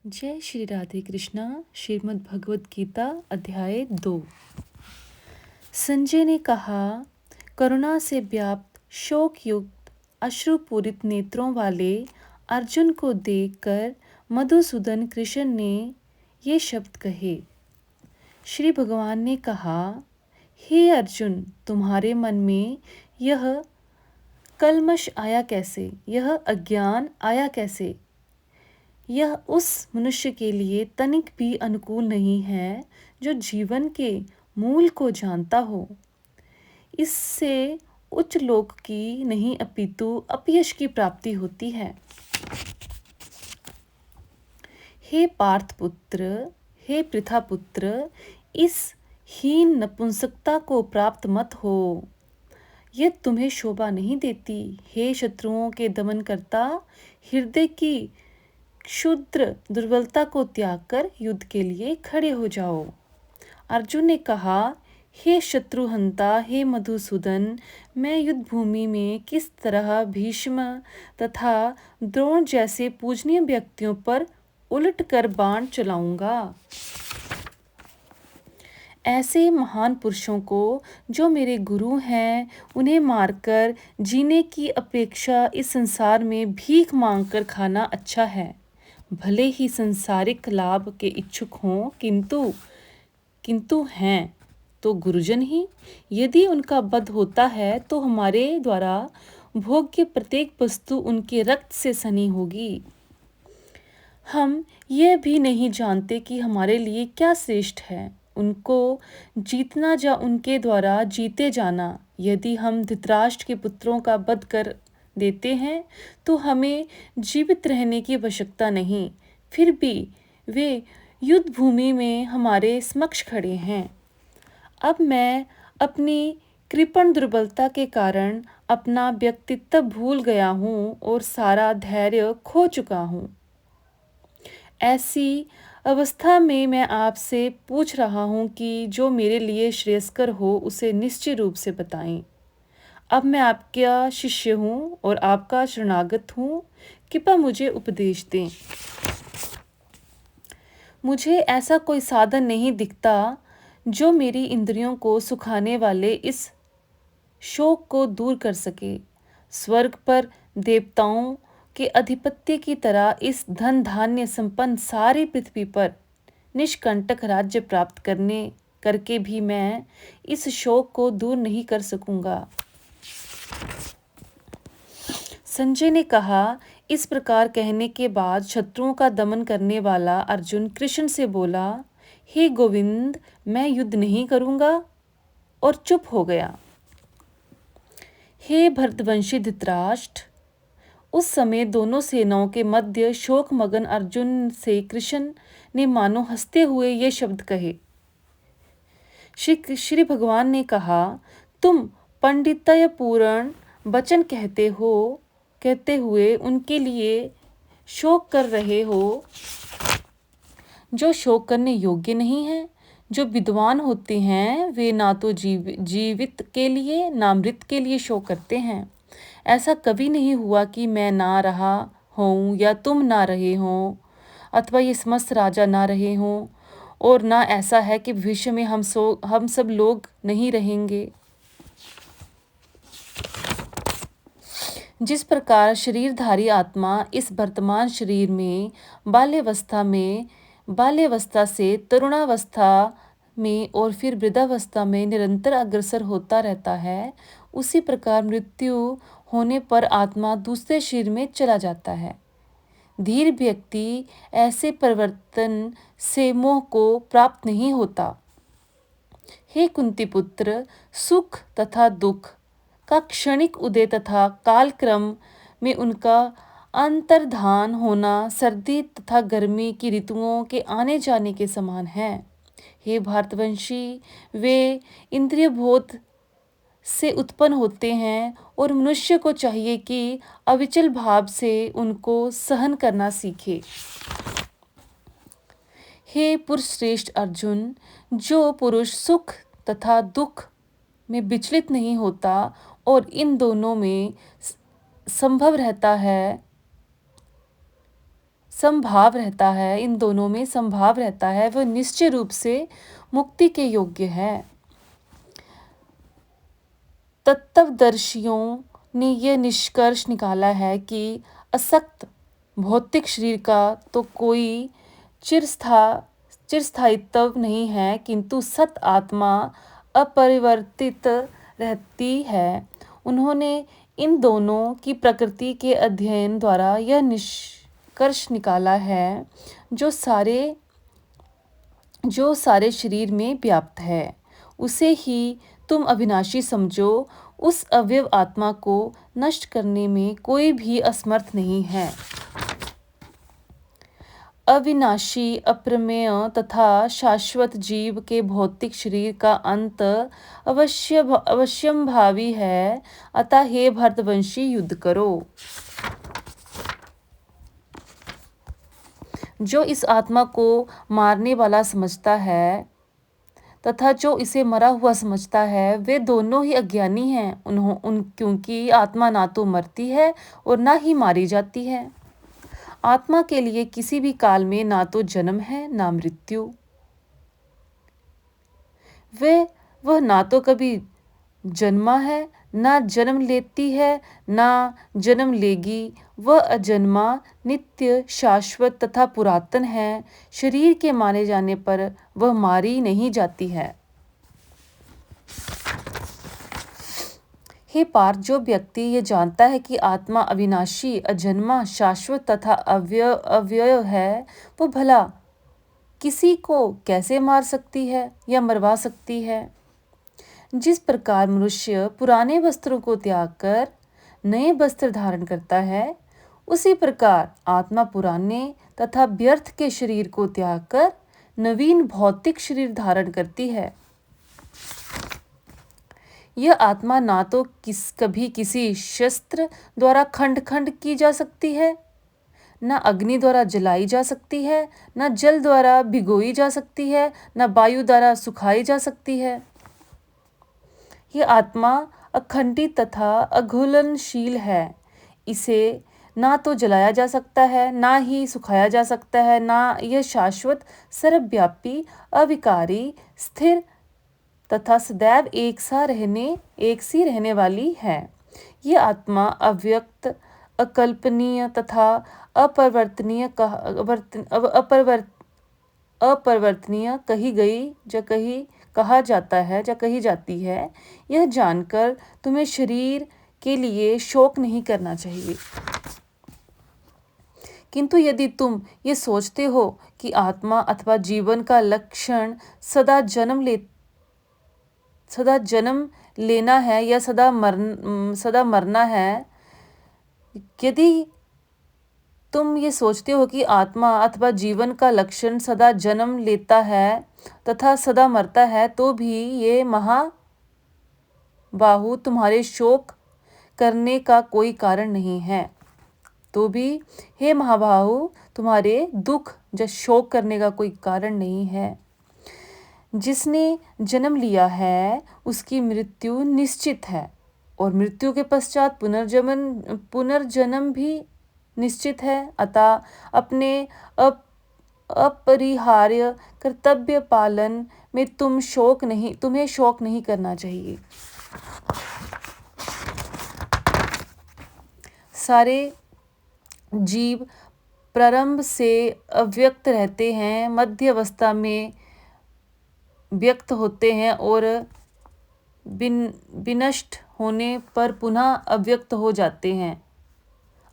जय श्री राधे कृष्णा। श्रीमद् भगवद गीता अध्याय 2। संजय ने कहा, करुणा से व्याप्त शोक युक्त अश्रुपूरित नेत्रों वाले अर्जुन को देखकर मधुसूदन कृष्ण ने ये शब्द कहे। श्री भगवान ने कहा, हे अर्जुन, तुम्हारे मन में यह कल्मश आया कैसे, यह अज्ञान आया कैसे? यह उस मनुष्य के लिए तनिक भी अनुकूल नहीं है जो जीवन के मूल को जानता हो। इससे उच्च लोक की नहीं अपितु अपयश की प्राप्ति होती है। हे पार्थ पुत्र, हे पृथा पुत्र, इस हीन नपुंसकता को प्राप्त मत हो, यह तुम्हें शोभा नहीं देती। हे शत्रुओं के दमन करता, हृदय की क्षुद्र दुर्बलता को त्याग कर युद्ध के लिए खड़े हो जाओ। अर्जुन ने कहा, हे शत्रुहंता, हे मधुसूदन, मैं युद्ध भूमि में किस तरह भीष्म तथा द्रोण जैसे पूजनीय व्यक्तियों पर उलट कर बाण चलाऊंगा। ऐसे महान पुरुषों को जो मेरे गुरु हैं, उन्हें मारकर जीने की अपेक्षा इस संसार में भीख मांगकर खाना अच्छा है। भले ही संसारिक लाभ के इच्छुक हों, किंतु हैं तो गुरुजन ही। यदि उनका वध होता है तो हमारे द्वारा भोग्य प्रत्येक वस्तु उनके रक्त से सनी होगी। हम यह भी नहीं जानते कि हमारे लिए क्या श्रेष्ठ है, उनको जीतना या उनके द्वारा जीते जाना। यदि हम धृतराष्ट्र के पुत्रों का वध कर देते हैं तो हमें जीवित रहने की आवश्यकता नहीं, फिर भी वे युद्ध भूमि में हमारे समक्ष खड़े हैं। अब मैं अपनी कृपण दुर्बलता के कारण अपना व्यक्तित्व भूल गया हूँ और सारा धैर्य खो चुका हूँ। ऐसी अवस्था में मैं आपसे पूछ रहा हूँ कि जो मेरे लिए श्रेयस्कर हो उसे निश्चित रूप से बताएं। अब मैं आपका शिष्य हूँ और आपका शरणागत हूँ, कृपया मुझे उपदेश दें। मुझे ऐसा कोई साधन नहीं दिखता जो मेरी इंद्रियों को सुखाने वाले इस शोक को दूर कर सके। स्वर्ग पर देवताओं के अधिपत्य की तरह इस धन धान्य संपन्न सारी पृथ्वी पर निष्कंटक राज्य प्राप्त करके भी मैं इस शोक को दूर नहीं कर सकूंगा। संजय ने कहा, इस प्रकार कहने के बाद शत्रुओं का दमन करने वाला अर्जुन कृष्ण से बोला, हे गोविंद, मैं युद्ध नहीं करूंगा, और चुप हो गया। हे भरतवंशी धृतराष्ट्र, उस समय दोनों सेनाओं के मध्य शोकमगन अर्जुन से कृष्ण ने मानो हंसते हुए ये शब्द कहे। श्री भगवान ने कहा, तुम पंडितयपूर्ण वचन कहते हुए उनके लिए शोक कर रहे हो जो शोक करने योग्य नहीं है। जो विद्वान होते हैं वे ना तो जीवित के लिए ना मृत के लिए शोक करते हैं। ऐसा कभी नहीं हुआ कि मैं ना रहा हूँ या तुम ना रहे हो, अथवा ये समस्त राजा ना रहे हों, और ना ऐसा है कि भविष्य में हम सब लोग नहीं रहेंगे। जिस प्रकार शरीरधारी आत्मा इस वर्तमान शरीर में बाल्यावस्था से तरुणावस्था में और फिर वृद्धावस्था में निरंतर अग्रसर होता रहता है, उसी प्रकार मृत्यु होने पर आत्मा दूसरे शरीर में चला जाता है। धीर व्यक्ति ऐसे परिवर्तन से मोह को प्राप्त नहीं होता। हे कुंती पुत्र, सुख तथा दुख का क्षणिक उदय तथा कालक्रम में उनका अंतर्धान होना सर्दी तथा गर्मी की ऋतुओं के आने जाने के समान है। हे भारतवंशी, वे इंद्रिय बोध से उत्पन्न होते हैं और मनुष्य को चाहिए कि अविचल भाव से उनको सहन करना सीखे। हे पुरुष श्रेष्ठ अर्जुन, जो पुरुष सुख तथा दुख में विचलित नहीं होता और इन दोनों में संभव रहता है, संभाव रहता है, इन दोनों में संभाव रहता है, वह निश्चय रूप से मुक्ति के योग्य है। तत्वदर्शियों ने यह निष्कर्ष निकाला है कि असक्त भौतिक शरीर का तो कोई चिरस्थायित्व नहीं है, किंतु सत आत्मा अपरिवर्तित रहती है। उन्होंने इन दोनों की प्रकृति के अध्ययन द्वारा यह निष्कर्ष निकाला है जो सारे शरीर में व्याप्त है, उसे ही तुम अविनाशी समझो। उस अव्यव आत्मा को नष्ट करने में कोई भी असमर्थ नहीं है। अविनाशी, अप्रमेय तथा शाश्वत जीव के भौतिक शरीर का अंत अवश्यंभावी है। अतः हे भरतवंशी, युद्ध करो। जो इस आत्मा को मारने वाला समझता है तथा जो इसे मरा हुआ समझता है, वे दोनों ही अज्ञानी हैं। क्योंकि आत्मा ना तो मरती है और ना ही मारी जाती है। आत्मा के लिए किसी भी काल में ना तो जन्म है ना मृत्यु। वह ना तो कभी जन्मा है, ना जन्म लेती है, ना जन्म लेगी। वह अजन्मा, नित्य, शाश्वत तथा पुरातन है। शरीर के मारे जाने पर वह मारी नहीं जाती है। हे पार्थ, जो व्यक्ति ये जानता है कि आत्मा अविनाशी, अजन्मा, शाश्वत तथा अव्यय है, वो भला किसी को कैसे मार सकती है या मरवा सकती है? जिस प्रकार मनुष्य पुराने वस्त्रों को त्याग कर नए वस्त्र धारण करता है, उसी प्रकार आत्मा पुराने तथा व्यर्थ के शरीर को त्याग कर नवीन भौतिक शरीर धारण करती है। यह आत्मा ना तो कभी किसी शस्त्र द्वारा खंड खंड की जा सकती है, न अग्नि द्वारा जलाई जा सकती है, न जल द्वारा भिगोई जा सकती है, न वायु द्वारा सुखाई जा सकती है। यह आत्मा अखंडित तथा अघुलनशील है। इसे ना तो जलाया जा सकता है, ना ही सुखाया जा सकता है, ना यह शाश्वत, सर्वव्यापी, अविकारी, स्थिर तथा सदैव एक सी रहने वाली है। यह आत्मा अव्यक्त, अकल्पनीय तथा अपरिवर्तनीय कहा जाता है या कही जाती है। यह जानकर तुम्हें शरीर के लिए शोक नहीं करना चाहिए। किंतु यदि तुम ये सोचते हो कि आत्मा अथवा जीवन का लक्षण सदा जन्म लेना है या सदा मरना है, यदि तुम ये सोचते हो कि आत्मा अथवा जीवन का लक्षण सदा जन्म लेता है तथा सदा मरता है, तो भी ये महाबाहु तुम्हारे शोक करने का कोई कारण नहीं है। तो भी हे महाबाहु, तुम्हारे दुख या शोक करने का कोई कारण नहीं है। जिसने जन्म लिया है उसकी मृत्यु निश्चित है, और मृत्यु के पश्चात पुनर्जन्म भी निश्चित है। अतः अपने अपरिहार्य कर्तव्य पालन में तुम्हें शोक नहीं करना चाहिए। सारे जीव प्रारंभ से अव्यक्त रहते हैं, मध्य अवस्था में व्यक्त होते हैं और विनष्ट होने पर पुनः अव्यक्त हो जाते हैं।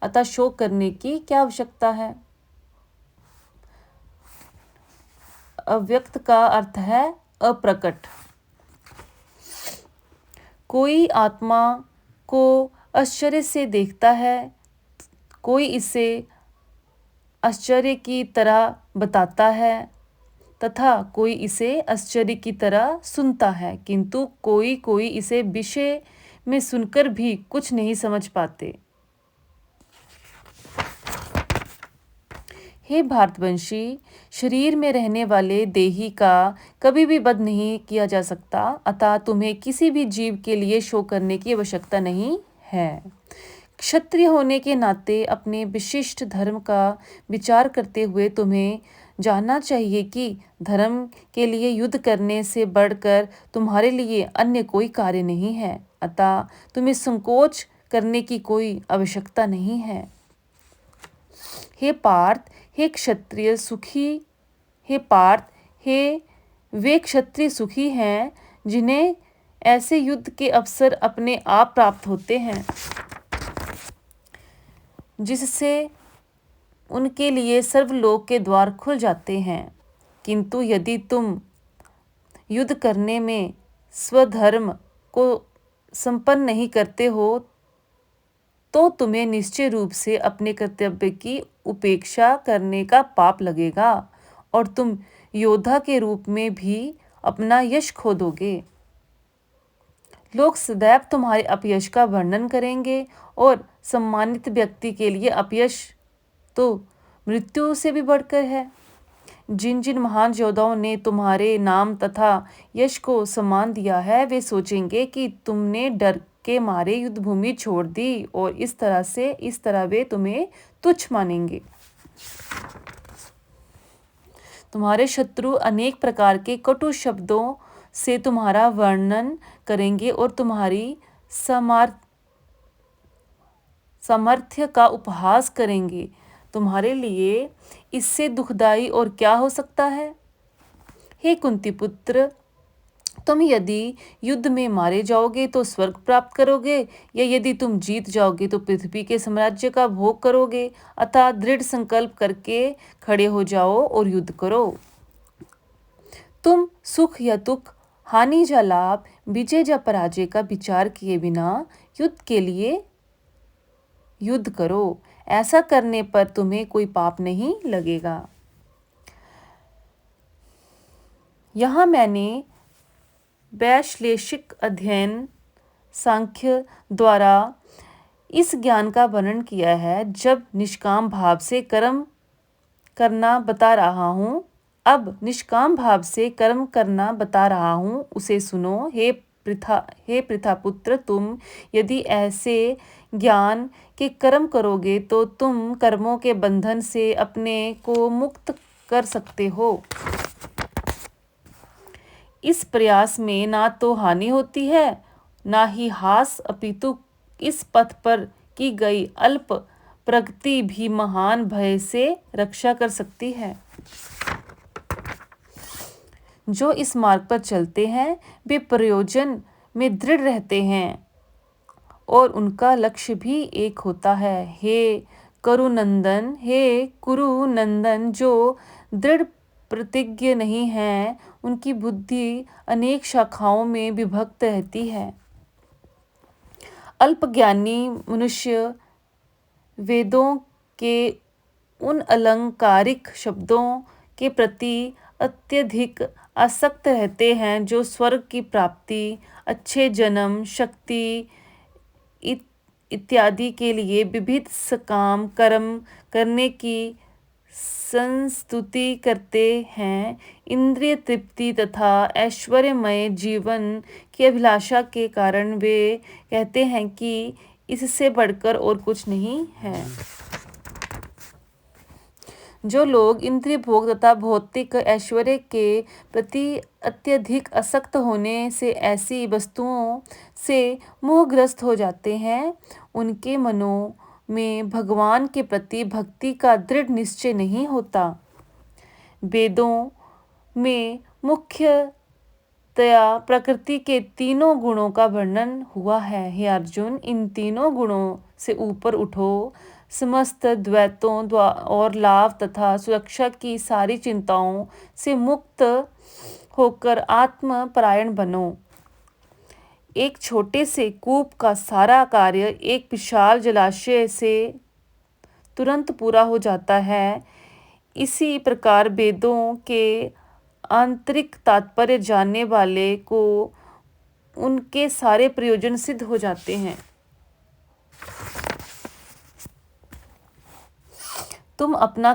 अतः शोक करने की क्या आवश्यकता है? अव्यक्त का अर्थ है अप्रकट। कोई आत्मा को आश्चर्य से देखता है, कोई इसे आश्चर्य की तरह बताता है तथा कोई इसे आश्चर्य की तरह सुनता है, किंतु कोई इसे विषय में सुनकर भी कुछ नहीं समझ पाते। हे भारतवंशी, शरीर में रहने वाले देही का कभी भी वध नहीं किया जा सकता। अतः तुम्हें किसी भी जीव के लिए शोक करने की आवश्यकता नहीं है। क्षत्रिय होने के नाते अपने विशिष्ट धर्म का विचार करते हुए तुम्हें जानना चाहिए कि धर्म के लिए युद्ध करने से बढ़कर तुम्हारे लिए अन्य कोई कार्य नहीं है। अतः तुम्हें संकोच करने की कोई आवश्यकता नहीं है। हे पार्थ, हे क्षत्रिय सुखी हे पार्थ, हे वे क्षत्रिय सुखी हैं जिन्हें ऐसे युद्ध के अवसर अपने आप प्राप्त होते हैं, जिससे उनके लिए सर्वलोक के द्वार खुल जाते हैं। किंतु यदि तुम युद्ध करने में स्वधर्म को संपन्न नहीं करते हो तो तुम्हें निश्चय रूप से अपने कर्तव्य की उपेक्षा करने का पाप लगेगा और तुम योद्धा के रूप में भी अपना यश खो दोगे। लोग सदैव तुम्हारे अपयश का वर्णन करेंगे और सम्मानित व्यक्ति के लिए अपयश तो मृत्यु से भी बढ़कर है। जिन जिन महान योद्धाओं ने तुम्हारे नाम तथा यश को सम्मान दिया है, वे सोचेंगे कि तुमने डर के मारे युद्ध भूमि छोड़ दी और इस तरह वे तुम्हें तुच्छ मानेंगे। तुम्हारे शत्रु अनेक प्रकार के कटु शब्दों से तुम्हारा वर्णन करेंगे और तुम्हारी सामर्थ्य का उपहास करेंगे। तुम्हारे लिए इससे दुखदाई और क्या हो सकता है? हे कुंती पुत्र, तुम यदि युद्ध में मारे जाओगे तो स्वर्ग प्राप्त करोगे, या यदि तुम जीत जाओगे तो पृथ्वी के साम्राज्य का भोग करोगे। अतः दृढ़ संकल्प करके खड़े हो जाओ और युद्ध करो। तुम सुख या दुख, हानि या लाभ, विजय या पराजय का विचार किए बिना युद्ध के लिए युद्ध करो। ऐसा करने पर तुम्हें कोई पाप नहीं लगेगा। यहाँ मैंने वैश्लेषिक अध्ययन सांख्य द्वारा इस ज्ञान का वर्णन किया है। जब निष्काम भाव से कर्म करना बता रहा हूँ, अब निष्काम भाव से कर्म करना बता रहा हूँ, उसे सुनो। हे पृथापुत्र, तुम यदि ऐसे ज्ञान के कर्म करोगे तो तुम कर्मों के बंधन से अपने को मुक्त कर सकते हो। इस प्रयास में ना तो हानि होती है ना ही हास, अपितु इस पथ पर की गई अल्प प्रगति भी महान भय से रक्षा कर सकती है। जो इस मार्ग पर चलते हैं वे प्रयोजन में दृढ़ रहते हैं और उनका लक्ष्य भी एक होता है। हे कुरुनंदन, जो दृढ़ प्रतिज्ञ नहीं है, उनकी बुद्धि अनेक शाखाओं में विभक्त रहती है। अल्पज्ञानी मनुष्य वेदों के उन अलंकारिक शब्दों के प्रति अत्यधिक आसक्त रहते हैं जो स्वर्ग की प्राप्ति, अच्छे जन्म, शक्ति इत्यादि के लिए विविध सकाम कर्म करने की संस्तुति करते हैं। इंद्रिय तृप्ति तथा ऐश्वर्यमय जीवन की अभिलाषा के कारण वे कहते हैं कि इससे बढ़कर और कुछ नहीं है। जो लोग इंद्रिय भोग तथा भौतिक ऐश्वर्य के प्रति अत्यधिक आसक्त होने से ऐसी वस्तुओं से मोहग्रस्त हो जाते हैं, उनके मनों में भगवान के प्रति भक्ति का दृढ़ निश्चय नहीं होता। वेदों में मुख्यतया प्रकृति के तीनों गुणों का वर्णन हुआ है। हे अर्जुन, इन तीनों गुणों से ऊपर उठो, समस्त द्वैतों और लाभ तथा सुरक्षा की सारी चिंताओं से मुक्त होकर आत्मपरायण बनो। एक छोटे से कूप का सारा कार्य एक विशाल जलाशय से तुरंत पूरा हो जाता है। इसी प्रकार वेदों के आंतरिक तात्पर्य जानने वाले को उनके सारे प्रयोजन सिद्ध हो जाते हैं। तुम अपना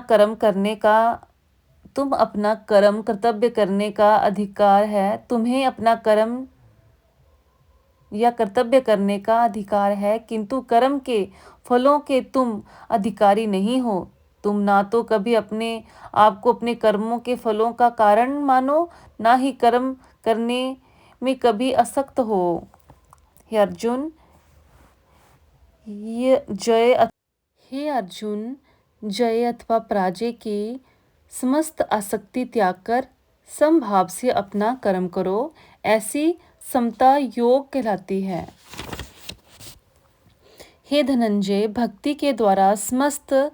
कर्तव्य करने का अधिकार है। तुम्हें अपना कर्म या कर्तव्य करने का अधिकार है, किंतु कर्म के फलों के तुम अधिकारी नहीं हो। तुम ना तो कभी अपने आप को अपने कर्मों के फलों का कारण मानो, ना ही कर्म करने में कभी आसक्त हो। हे अर्जुन, ये हे अर्जुन, जय अथवा पराजय की समस्त आसक्ति त्याग कर समभाव से अपना कर्म करो। ऐसी समता योग कहलाती है। हे धनंजय, भक्ति के द्वारा समस्त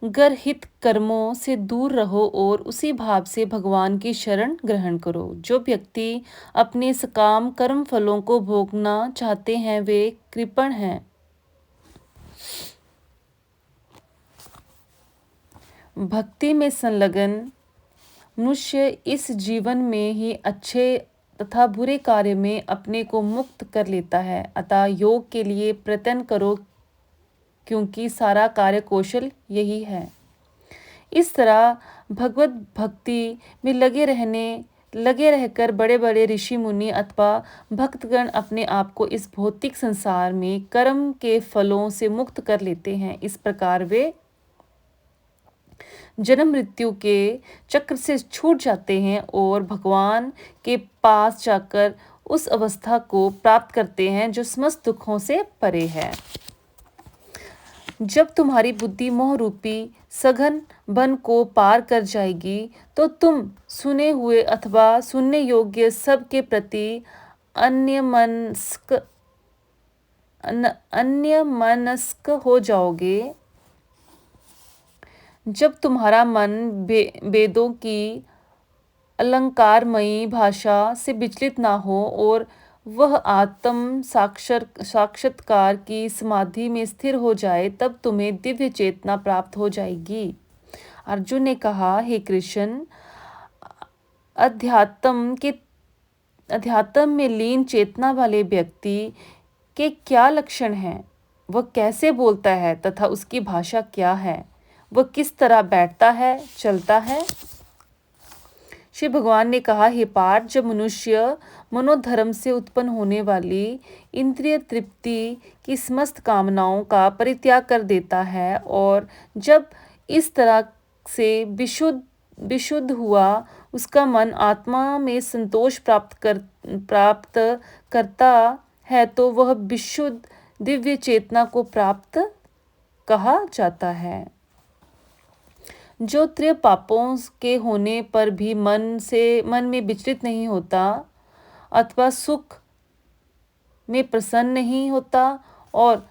गर्हित कर्मों से दूर रहो और उसी भाव से भगवान की शरण ग्रहण करो। जो व्यक्ति अपने सकाम कर्म फलों को भोगना चाहते हैं वे कृपण हैं। भक्ति में संलग्न मनुष्य इस जीवन में ही अच्छे तथा बुरे कार्य में अपने को मुक्त कर लेता है। अतः योग के लिए प्रयत्न करो, क्योंकि सारा कार्य कौशल यही है। इस तरह भगवत भक्ति में लगे रहकर बड़े बड़े ऋषि मुनि अथवा भक्तगण अपने आप को इस भौतिक संसार में कर्म के फलों से मुक्त कर लेते हैं। इस प्रकार वे जन्म मृत्यु के चक्र से छूट जाते हैं और भगवान के पास जाकर उस अवस्था को प्राप्त करते हैं जो समस्त दुखों से परे है। जब तुम्हारी बुद्धि मोह रूपी सघन वन को पार कर जाएगी तो तुम सुने हुए अथवा सुनने योग्य सब के प्रति अन्यमनस्क हो जाओगे। जब तुम्हारा मन वेदों की अलंकारमयी भाषा से विचलित ना हो और वह आत्म साक्षात्कार की समाधि में स्थिर हो जाए, तब तुम्हें दिव्य चेतना प्राप्त हो जाएगी। अर्जुन ने कहा, हे कृष्ण, अध्यात्म में लीन चेतना वाले व्यक्ति के क्या लक्षण हैं? वह कैसे बोलता है तथा उसकी भाषा क्या है? वह किस तरह बैठता है, चलता है? श्री भगवान ने कहा, हे पार्थ, जब मनुष्य मनोधर्म से उत्पन्न होने वाली इंद्रिय तृप्ति की समस्त कामनाओं का परित्याग कर देता है और जब इस तरह से विशुद्ध हुआ उसका मन आत्मा में संतोष प्राप्त करता है, तो वह विशुद्ध दिव्य चेतना को प्राप्त कहा जाता है। जो त्रय पापों के होने पर भी मन में विचलित नहीं होता अथवा सुख में प्रसन्न नहीं होता और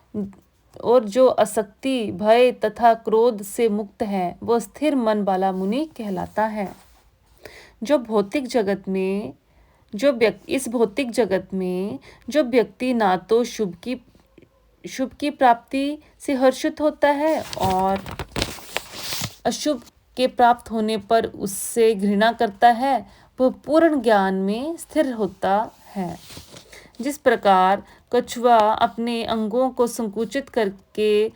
जो आसक्ति, भय तथा क्रोध से मुक्त है, वह स्थिर मन वाला मुनि कहलाता है। इस भौतिक जगत में जो व्यक्ति ना तो शुभ की प्राप्ति से हर्षित होता है और अशुभ के प्राप्त होने पर उससे घृणा करता है, वह पूर्ण ज्ञान में स्थिर होता है। जिस प्रकार कछुआ अपने अंगों को संकुचित करके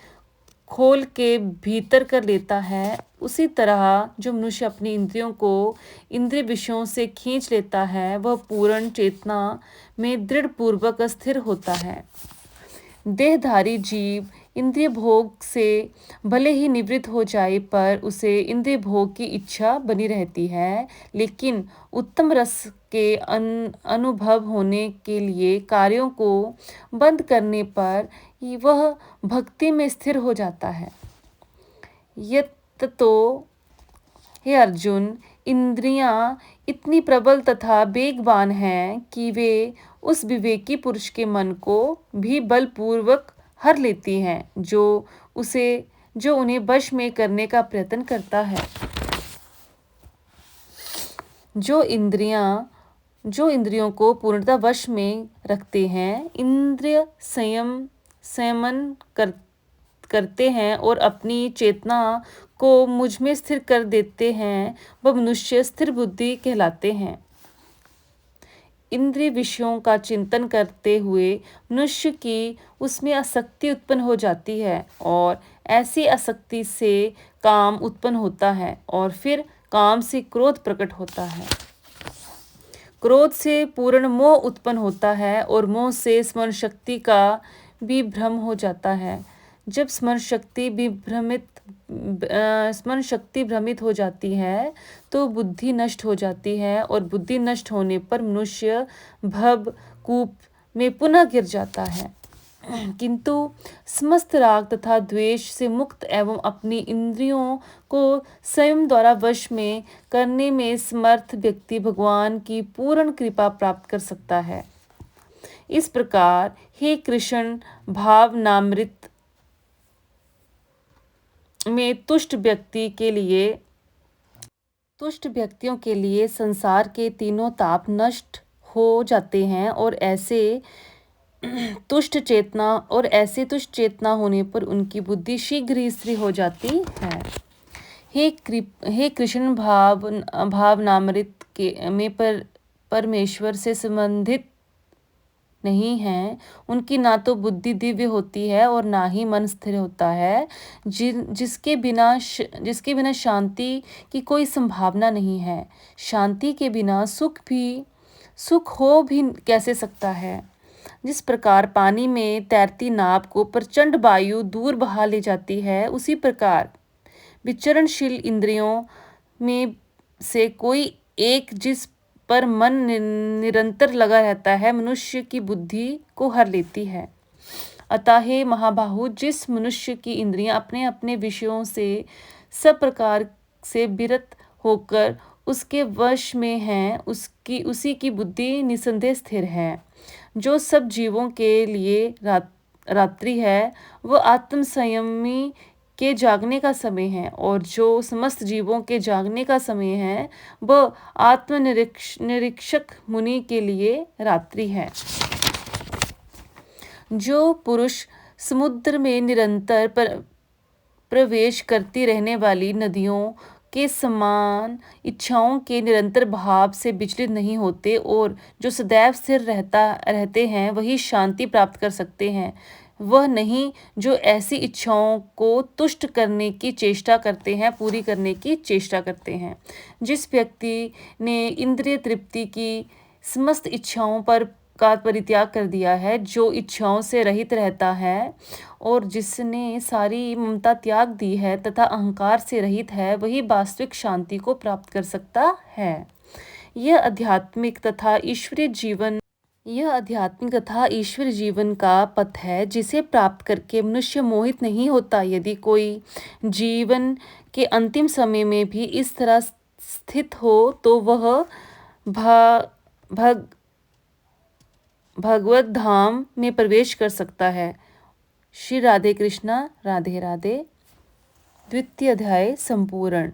खोल के भीतर कर लेता है, उसी तरह जो मनुष्य अपनी इंद्रियों को इंद्रिय विषयों से खींच लेता है, वह पूर्ण चेतना में दृढ़ पूर्वक स्थिर होता है। देहधारी जीव इंद्रिय भोग से भले ही निवृत्त हो जाए, पर उसे इंद्रिय भोग की इच्छा बनी रहती है, लेकिन उत्तम रस के अनुभव होने के लिए कार्यों को बंद करने पर वह भक्ति में स्थिर हो जाता है। तो हे अर्जुन, इंद्रियां इतनी प्रबल तथा वेगवान हैं कि वे उस विवेकी पुरुष के मन को भी बलपूर्वक हर लेती हैं जो उन्हें वश में करने का प्रयत्न करता है। जो इंद्रियों को पूर्णतः वश में रखते हैं, इंद्रिय संयमन करते हैं और अपनी चेतना को मुझ में स्थिर कर देते हैं, वह मनुष्य स्थिर बुद्धि कहलाते हैं। इंद्रिय विषयों का चिंतन करते हुए मनुष्य की उसमें आसक्ति उत्पन्न हो जाती है और ऐसी आसक्ति से काम उत्पन्न होता है और फिर काम से क्रोध प्रकट होता है। क्रोध से पूर्ण मोह उत्पन्न होता है और मोह से स्मरण शक्ति का भी भ्रम हो जाता है। जब स्मरण शक्ति भ्रमित हो जाती है तो बुद्धि नष्ट हो जाती है और बुद्धि नष्ट होने पर मनुष्य भव कूप में पुनः गिर जाता है। किंतु समस्त राग तथा द्वेष से मुक्त एवं अपनी इंद्रियों को स्वयं द्वारा वश में करने में समर्थ व्यक्ति भगवान की पूर्ण कृपा प्राप्त कर सकता है। इस प्रकार हे कृष्ण, भावनामृत में तुष्ट व्यक्तियों के लिए संसार के तीनों ताप नष्ट हो जाते हैं और ऐसे तुष्ट चेतना होने पर उनकी बुद्धि शीघ्र ही स्थिर हो जाती है। हे कृष्ण, भावनामृत में परमेश्वर से संबंधित नहीं है। उनकी ना तो बुद्धि दिव्य होती है और ना ही मन स्थिर होता है। जिसके बिना शांति की कोई संभावना नहीं है। शांति के बिना सुख हो भी कैसे सकता है। जिस प्रकार पानी में तैरती नाव को प्रचंड वायु दूर बहा ले जाती है, उसी प्रकार विचरणशील इंद्रियों में से कोई एक जिस पर मन निरंतर लगा रहता है, मनुष्य की बुद्धि को हर लेती है। अतः हे महाबाहु, जिस मनुष्य की इंद्रियां अपने अपने विषयों से सब प्रकार से विरत होकर उसके वश में हैं, उसी की बुद्धि निसंदेह स्थिर है। जो सब जीवों के लिए रात्रि है, वह आत्म संयमी के जागने का समय है, और जो समस्त जीवों के जागने का समय है, वह आत्मनिरीक्षक मुनि के लिए रात्रि है। जो पुरुष समुद्र में निरंतर प्रवेश करती रहने वाली नदियों के समान इच्छाओं के निरंतर भाव से विचलित नहीं होते और जो सदैव स्थिर रहते हैं, वही शांति प्राप्त कर सकते हैं। वह नहीं जो ऐसी इच्छाओं को तुष्ट करने की चेष्टा करते हैं, पूरी करने की चेष्टा करते हैं। जिस व्यक्ति ने इंद्रिय तृप्ति की समस्त इच्छाओं का परित्याग कर दिया है, जो इच्छाओं से रहित रहता है और जिसने सारी ममता त्याग दी है तथा अहंकार से रहित है, वही वास्तविक शांति को प्राप्त कर सकता है। यह आध्यात्मिक तथा ईश्वरीय जीवन का पथ है, जिसे प्राप्त करके मनुष्य मोहित नहीं होता। यदि कोई जीवन के अंतिम समय में भी इस तरह स्थित हो तो वह भगवत धाम में प्रवेश कर सकता है। श्री राधे कृष्णा, राधे राधे। द्वितीय अध्याय संपूर्ण।